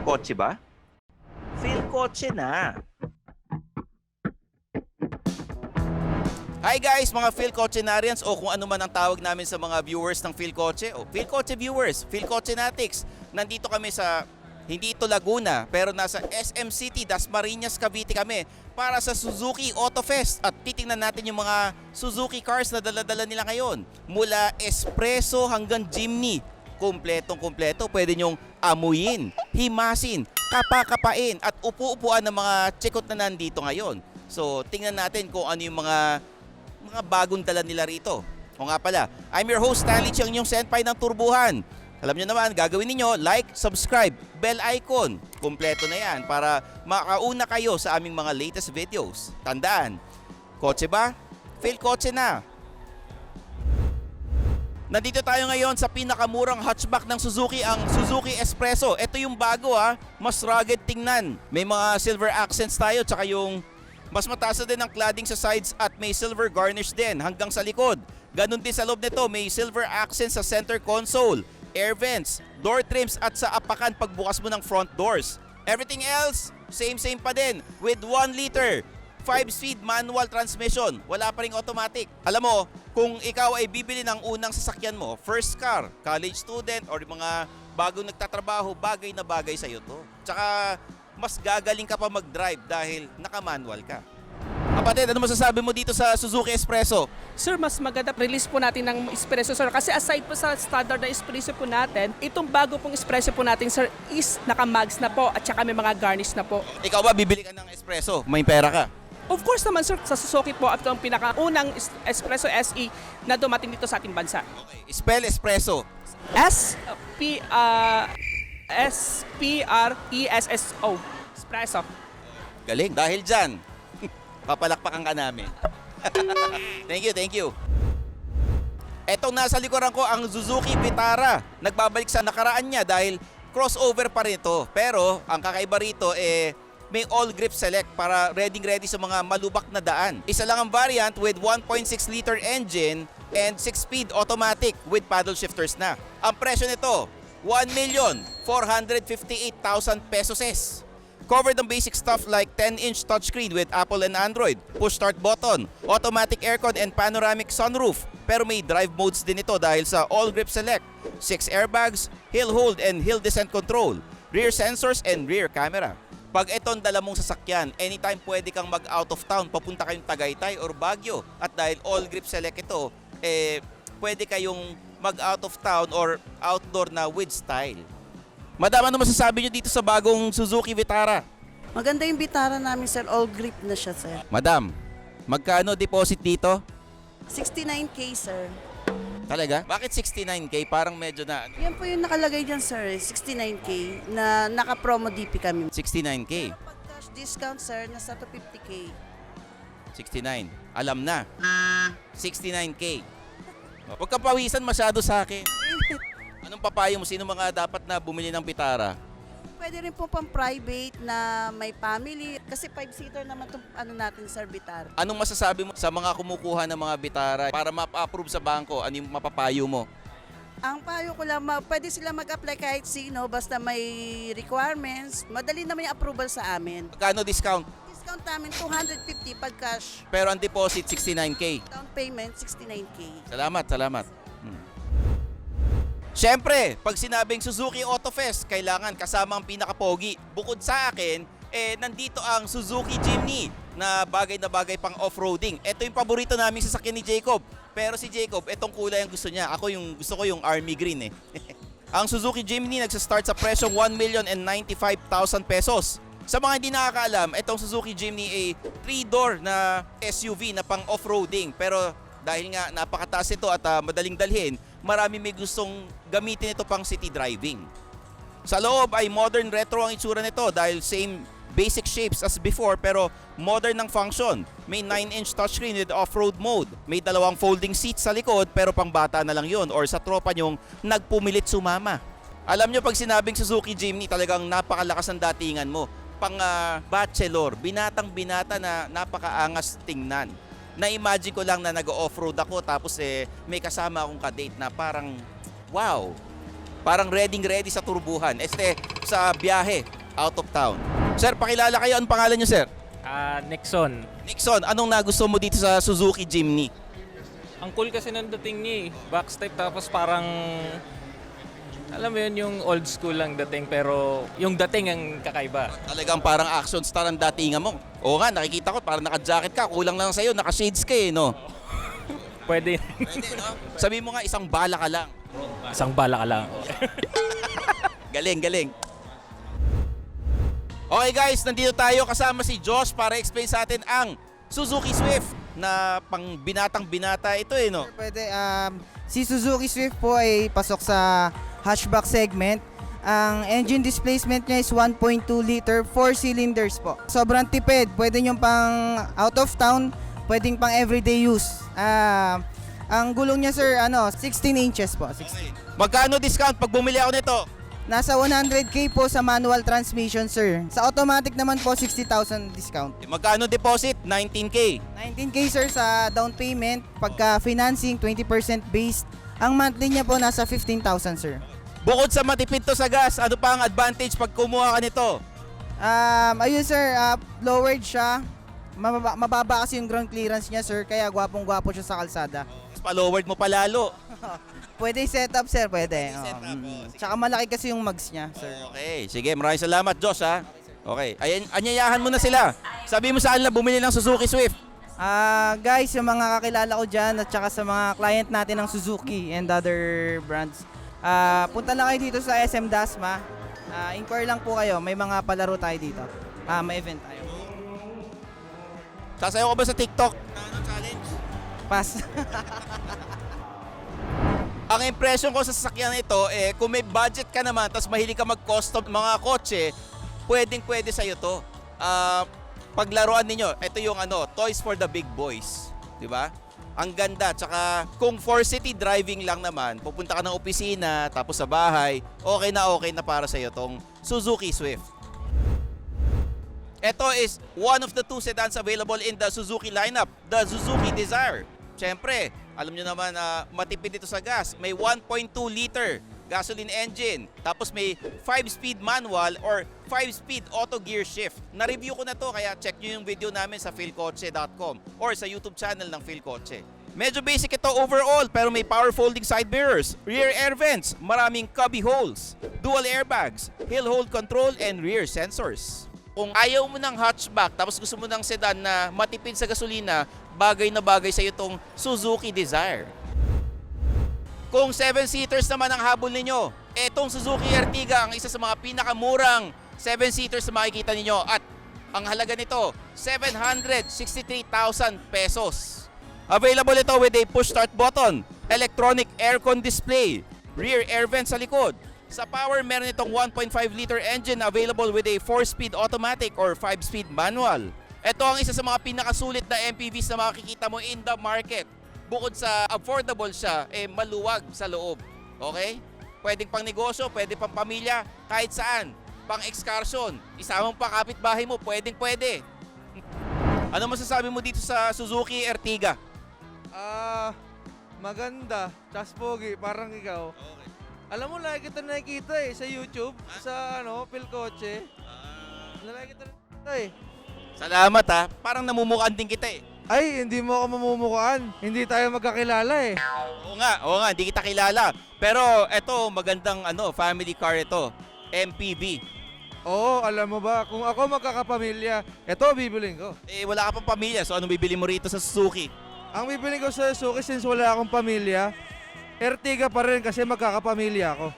Kotse ba? Feel kotse na. Hi guys, mga Phil Kotsenarians o kung ano man ang tawag namin sa mga viewers ng Phil Kotse o Phil Kotse viewers, Phil Kotsenatics. Nandito kami sa, hindi ito Laguna, pero nasa SM City, Dasmariñas, Cavite kami para sa Suzuki Auto Fest at titingnan natin yung mga Suzuki cars na dala-dala nila ngayon. Mula Espresso hanggang Jimny, kumpletong-kumpleto. Pwede nyong amuyin, himasin, kapakapain at upu-upuan ng mga tsikot na nandito ngayon. So, tingnan natin kung ano yung mga bagong dala nila rito. O nga pala, I'm your host Stanley Chiang, yung senpai ng Turbuhan. Alam nyo naman, gagawin ninyo, like, subscribe, bell icon. Kompleto na yan para makauna kayo sa aming mga latest videos. Tandaan, kotse ba? Feel kotse na. Nandito tayo ngayon sa pinakamurang hatchback ng Suzuki, ang Suzuki Espresso. Ito yung bago mas rugged tingnan. May mga silver accents tayo, tsaka yung mas mataas na din ang cladding sa sides at may silver garnish din hanggang sa likod. Ganon din sa loob nito, may silver accents sa center console, air vents, door trims at sa apakan pagbukas mo ng front doors. Everything else, same pa din with 1 liter, 5-speed manual transmission. Wala pa ring automatic. Alam mo, kung ikaw ay bibili ng unang sasakyan mo, first car, college student or mga bagong nagtatrabaho, bagay na bagay sa'yo to. Tsaka mas gagaling ka pa mag-drive dahil naka-manual ka. Kapatid, ano masasabi mo dito sa Suzuki Espresso? Sir, mas maganda release po natin ng espresso, sir. Kasi aside po sa standard na espresso po natin, itong bago pong espresso po natin, sir, is naka-mags na po at saka may mga garnish na po. Ikaw ba bibili ka ng espresso? May pera ka? Of course naman, sir, sa Suzuki po at ang pinakaunang espresso SE na dumating dito sa ating bansa. Okay. Spell espresso. S-P-R-E-S-S-O. Espresso. Galing. Dahil dyan, papalakpakan ka namin. Thank you. Etong nasa likuran ko ang Suzuki Vitara. Nagbabalik sa nakaraan niya dahil crossover pa rin ito. Pero ang kakaiba rito may all grip select para ready sa mga malubak na daan. Isa lang ang variant with 1.6 liter engine and 6-speed automatic with paddle shifters na. Ang presyo nito, 1,458,000 pesos. Covered ang basic stuff like 10-inch touchscreen with Apple and Android, push start button, automatic aircon and panoramic sunroof. Pero may drive modes din ito dahil sa all grip select, 6 airbags, hill hold and hill descent control, rear sensors and rear camera. Pag itong dala mong sasakyan, anytime pwede kang mag out of town, papunta kayong Tagaytay or Baguio. At dahil all grip select ito, pwede kayong mag out of town or outdoor na with style. Madam, ano masasabi nyo dito sa bagong Suzuki Vitara? Maganda yung Vitara namin, sir. All grip na siya, sir. Madam, magkano deposit dito? 69K, sir. Talaga? Bakit 69K? Parang medyo na Yan po yung nakalagay dyan, sir. 69K na naka-promo DP kami. 69K. Pag cash discount, sir, nasa 250K. 69. Alam na. 69K. Huwag kang pawisan masyado sa akin. Anong papayo mo? Sino mga dapat na bumili ng Vitara? Pwede rin po pang private na may family. Kasi 5-seater naman itong natin, sir, Vitara. Anong masasabi mo sa mga kumukuha ng mga Vitara para ma-approve sa bangko? Ano yung mapapayo mo? Ang payo ko lang, pwede sila mag-apply kahit sino, basta may requirements. Madali naman yung approval sa amin. Magkano discount? Discount namin 250 pag cash. Pero ang deposit 69K. Down payment 69K. Salamat. Siyempre, pag sinabing Suzuki Auto Fest, kailangan kasama ang pinaka-pogi. Bukod sa akin, nandito ang Suzuki Jimny na bagay pang off-roading. Ito yung paborito namin sasakyan ni Jacob. Pero si Jacob, itong kulay ang gusto niya. Gusto ko yung army green Ang Suzuki Jimny nagsastart sa presyong 1,095,000 pesos. Sa mga hindi nakakaalam, itong Suzuki Jimny ay 3-door na SUV na pang off-roading. Pero dahil nga napakataas ito at madaling dalhin, marami may gustong gamitin ito pang city driving. Sa loob ay modern retro ang itsura nito dahil same basic shapes as before pero modern ng function. May 9-inch touchscreen with off-road mode. May 2 folding seats sa likod pero pang bata na lang yon or sa tropa nyong nagpumilit sumama. Alam nyo pag sinabing Suzuki Jimny talagang napakalakas ang datingan mo. Pang bachelor, binatang-binata na napakaangas tingnan. Na-imagine ko lang na nag-off-road ako tapos may kasama akong kadate na parang wow, parang ready sa turbuhan. Sa biyahe out of town. Sir, pakilala kayo. Anong pangalan niyo, sir? Nixon. Nixon, anong nagustuhan mo dito sa Suzuki Jimny? Ang cool kasi ng dating niya eh. Backstep tapos parang, alam mo yun, yung old school lang dating pero yung dating ang kakaiba. Talagang parang action star ang datingan mo. Oo nga, nakikita ko parang naka-jacket ka. Kulang lang sa'yo, naka-shades ka eh, no? Pwede. Pwede, no? Sabi mo nga, isang bala ka lang. Isang bala ka lang. Galing. Okay guys, nandito tayo kasama si Josh para explain sa atin ang Suzuki Swift na pang binatang binata ito eh, no? Pwede, si Suzuki Swift po ay pasok sa hatchback segment. Ang engine displacement niya is 1.2 liter, 4 cylinders po. Sobrang tipid, pwede nyo pang out of town, pwedeng pang everyday use. Ang gulong niya sir, 16 inches po. 16. Magkano discount pag bumili ako nito? Nasa 100k po sa manual transmission sir. Sa automatic naman po 60,000 discount. Magkano deposit? 19K. 19k sir sa down payment. Pagka financing 20% based. Ang monthly niya po nasa 15,000 sir. Bukod sa matipid to sa gas, ano pa ang advantage pag kumuha ka nito? Ayun sir, lowered siya. Mababa kasi yung ground clearance niya sir, kaya gwapong-gwapo siya sa kalsada. Mas pa-lowered mo pa lalo. Pwede set up sir, pwede. set up, Tsaka malaki kasi yung mags niya sir. Okay, sige, maraming salamat Josh ha. Okay, anyayahan mo na sila. Sabi mo sa kanila bumili ng Suzuki Swift. Guys, yung mga kakilala ko dyan at tsaka sa mga client natin ng Suzuki and other brands, punta lang kayo dito sa SM Dasma. Inquire lang po kayo, may mga palaro tayo dito. May event tayo. Sasayaw ka ba sa TikTok? Challenge? Pass. Ang impression ko sa sasakyan ito, kung may budget ka naman, tapos mahilig ka mag-custom mga kotse, pwedeng-pwede sa'yo to. Paglaruan ninyo, ito yung Toys for the Big Boys. Diba? Ang ganda. Tsaka kung for city driving lang naman, pupunta ka ng opisina, tapos sa bahay, okay na para sa'yo tong Suzuki Swift. Ito is one of the two sedans available in the Suzuki lineup, the Suzuki Desire. Siyempre, alam nyo naman na matipid ito sa gas. May 1.2 liter gasoline engine. Tapos may 5-speed manual or 5-speed auto gear shift. Na-review ko na to kaya check nyo yung video namin sa philkotse.com or sa YouTube channel ng Philkotse. Medyo basic ito overall pero may power folding side mirrors, rear air vents, maraming cubby holes, dual airbags, hill hold control and rear sensors. Kung ayaw mo ng hatchback tapos gusto mo ng sedan na matipid sa gasolina, bagay na bagay sa itong Suzuki Desire. Kung 7-seaters naman ang habol ninyo, etong Suzuki Ertiga ang isa sa mga pinakamurang 7-seaters na makikita ninyo at ang halaga nito, 763,000 pesos. Available ito with a push start button, electronic aircon display, rear air vent sa likod. Sa power, meron itong 1.5 liter engine available with a 4-speed automatic or 5-speed manual. Ito ang isa sa mga pinakasulit na MPVs na makikita mo in the market. Bukod sa affordable siya, maluwag sa loob. Okay? Pwedeng pang negosyo, pwede pang pamilya, kahit saan. Pang excursion, isamang pa kapitbahay mo, pwede. Ano masasabi mo dito sa Suzuki Ertiga? Maganda. Tas pogi, parang ikaw. Okay. Alam mo, lagi kita nakikita sa YouTube, sa Philkotse. Lagi kita nakikita Salamat ha. Parang namumukaan din kita Ay, hindi mo ako mamumukaan. Hindi tayo magkakilala Oo nga, hindi kita kilala. Pero eto, magandang family car ito. MPV. Oo, alam mo ba, kung ako magkakapamilya, eto bibiling ko. Wala ka pang pamilya, so anong bibili mo rito sa Suzuki? Ang bibiling ko sa Suzuki since wala akong pamilya, Ertiga pa rin kasi magkakapamilya ako.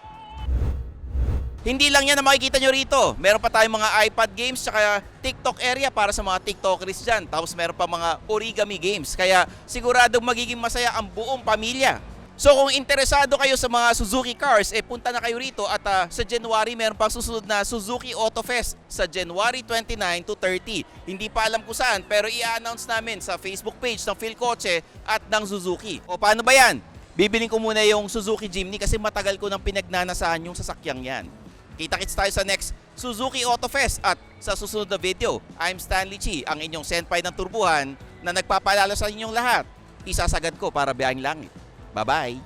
Hindi lang yan na makikita nyo rito. Meron pa tayong mga iPad games tsaka TikTok area para sa mga TikTokers dyan. Tapos meron pa mga origami games. Kaya siguradong magiging masaya ang buong pamilya. So kung interesado kayo sa mga Suzuki cars, punta na kayo rito at sa January meron pang susunod na Suzuki Auto Fest sa January 29 to 30. Hindi pa alam kung saan pero i-announce namin sa Facebook page ng Philkotse at ng Suzuki. O paano ba yan? Bibiling ko muna yung Suzuki Jimny kasi matagal ko nang pinagnanasahan yung sasakyang yan. Kita-kits tayo sa next Suzuki Auto Fest at sa susunod na video. I'm Stanley Chi, ang inyong senpai ng turbuhan na nagpapaalala sa inyong lahat. Isasagad ko para biyahing langit. Bye-bye!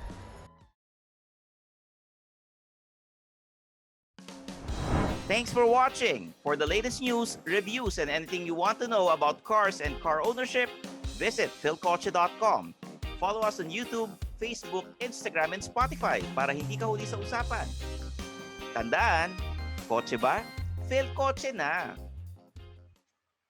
Thanks for watching. For the latest news, reviews, and anything you want to know about cars and car ownership, visit philcoche.com. Follow us on YouTube, Facebook, Instagram, and Spotify para hindi ka huli sa usapan. Tandaan, kotse ba? Philcoche na!